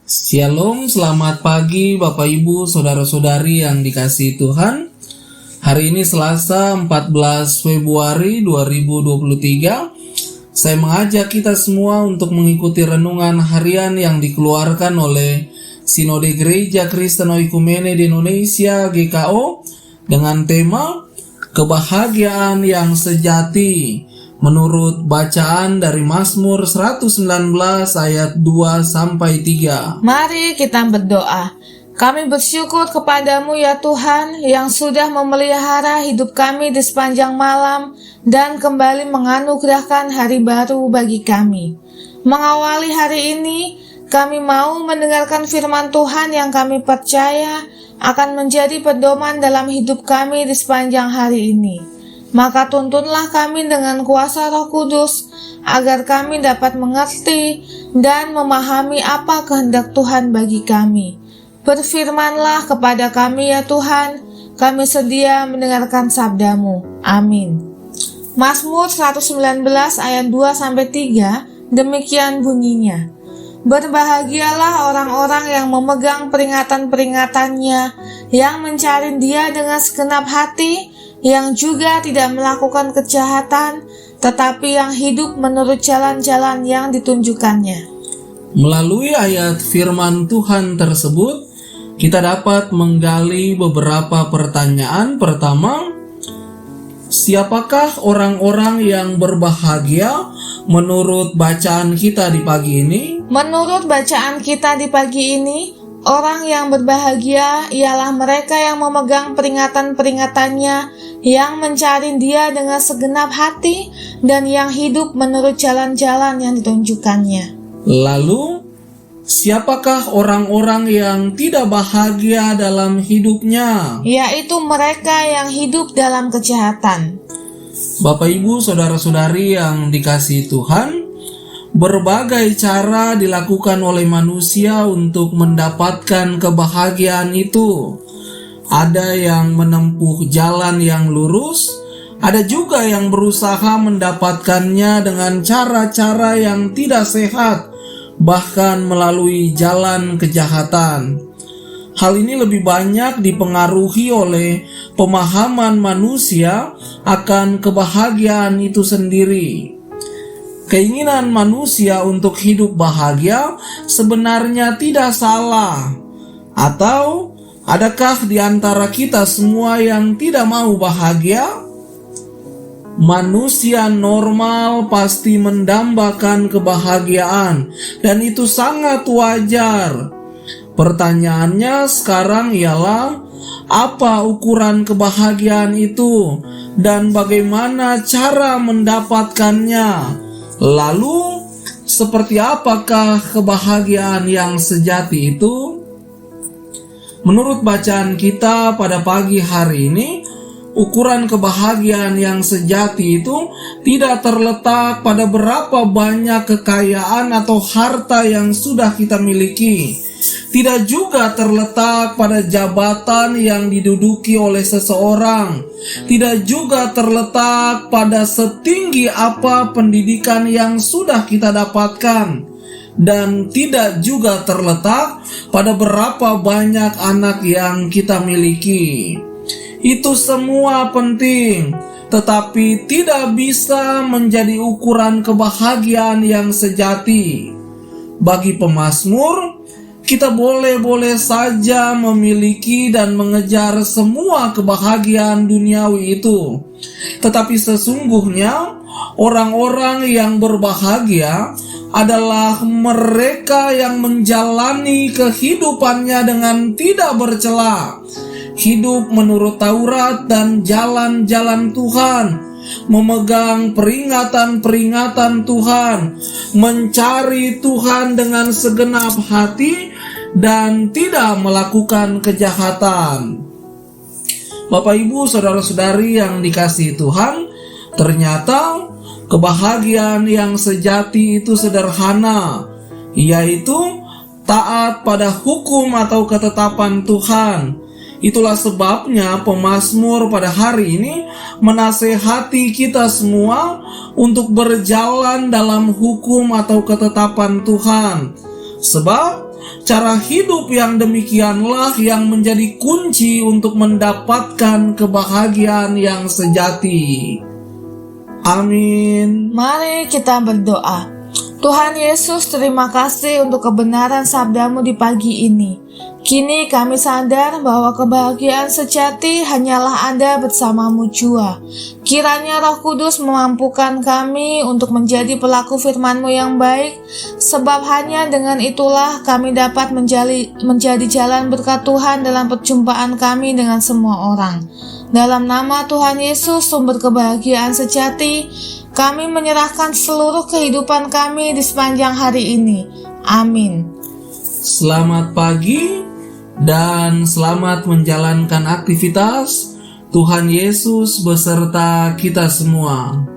Shalom, selamat pagi Bapak Ibu, Saudara-saudari yang dikasihi Tuhan. Hari ini Selasa 14 Februari 2023. Saya mengajak kita semua untuk mengikuti renungan harian yang dikeluarkan oleh Sinode Gereja Kristen Oikumene di Indonesia GKO dengan tema Kebahagiaan yang Sejati, menurut bacaan dari Mazmur 119 ayat 2-3. Mari kita berdoa. Kami bersyukur kepadamu ya Tuhan yang sudah memelihara hidup kami di sepanjang malam dan kembali menganugerahkan hari baru bagi kami. Mengawali hari ini, kami mau mendengarkan firman Tuhan yang kami percaya akan menjadi pedoman dalam hidup kami di sepanjang hari ini. Maka tuntunlah kami dengan kuasa Roh Kudus, agar kami dapat mengerti dan memahami apa kehendak Tuhan bagi kami. Berfirmanlah kepada kami ya Tuhan, kami sedia mendengarkan sabda-Mu. Amin. Mazmur 119 ayat 2-3, demikian bunyinya. Berbahagialah orang-orang yang memegang peringatan-peringatannya, yang mencari Dia dengan segenap hati, yang juga tidak melakukan kejahatan, tetapi yang hidup menurut jalan-jalan yang ditunjukkannya. Melalui ayat firman Tuhan tersebut, kita dapat menggali beberapa pertanyaan. Pertama, siapakah orang-orang yang berbahagia menurut bacaan kita di pagi ini? Menurut bacaan kita di pagi ini, orang yang berbahagia ialah mereka yang memegang peringatan-peringatannya, yang mencari Dia dengan segenap hati, dan yang hidup menurut jalan-jalan yang ditunjukkannya. Lalu, siapakah orang-orang yang tidak bahagia dalam hidupnya? Yaitu mereka yang hidup dalam kejahatan. Bapak Ibu, Saudara-saudari yang dikasihi Tuhan, berbagai cara dilakukan oleh manusia untuk mendapatkan kebahagiaan itu. Ada yang menempuh jalan yang lurus, ada juga yang berusaha mendapatkannya dengan cara-cara yang tidak sehat, bahkan melalui jalan kejahatan. Hal ini lebih banyak dipengaruhi oleh pemahaman manusia akan kebahagiaan itu sendiri. Keinginan manusia untuk hidup bahagia sebenarnya tidak salah. Atau adakah di antara kita semua yang tidak mau bahagia? Manusia normal pasti mendambakan kebahagiaan, dan itu sangat wajar. Pertanyaannya sekarang ialah, apa ukuran kebahagiaan itu dan bagaimana cara mendapatkannya? Lalu, seperti apakah kebahagiaan yang sejati itu? Menurut bacaan kita pada pagi hari ini, ukuran kebahagiaan yang sejati itu tidak terletak pada berapa banyak kekayaan atau harta yang sudah kita miliki. Tidak juga terletak pada jabatan yang diduduki oleh seseorang. Tidak juga terletak pada setinggi apa pendidikan yang sudah kita dapatkan. Dan tidak juga terletak pada berapa banyak anak yang kita miliki. Itu semua penting, tetapi tidak bisa menjadi ukuran kebahagiaan yang sejati. Bagi pemazmur, kita boleh-boleh saja memiliki dan mengejar semua kebahagiaan duniawi itu. Tetapi sesungguhnya, orang-orang yang berbahagia adalah mereka yang menjalani kehidupannya dengan tidak bercela, hidup menurut Taurat dan jalan-jalan Tuhan, memegang peringatan-peringatan Tuhan, mencari Tuhan dengan segenap hati, dan tidak melakukan kejahatan. Bapak Ibu, Saudara-saudari yang dikasihi Tuhan, ternyata kebahagiaan yang sejati itu sederhana, yaitu taat pada hukum atau ketetapan Tuhan. Itulah sebabnya pemazmur pada hari ini menasehati kita semua untuk berjalan dalam hukum atau ketetapan Tuhan. Sebab cara hidup yang demikianlah yang menjadi kunci untuk mendapatkan kebahagiaan yang sejati. Amin. Mari kita berdoa. Tuhan Yesus, terima kasih untuk kebenaran sabda-Mu di pagi ini. Kini kami sadar bahwa kebahagiaan sejati hanyalah ada bersama-Mu jua. Kiranya Roh Kudus memampukan kami untuk menjadi pelaku firman-Mu yang baik, sebab hanya dengan itulah kami dapat menjadi jalan berkat Tuhan dalam perjumpaan kami dengan semua orang. Dalam nama Tuhan Yesus, sumber kebahagiaan sejati, kami menyerahkan seluruh kehidupan kami di sepanjang hari ini. Amin. Selamat pagi dan selamat menjalankan aktivitas. Tuhan Yesus beserta kita semua.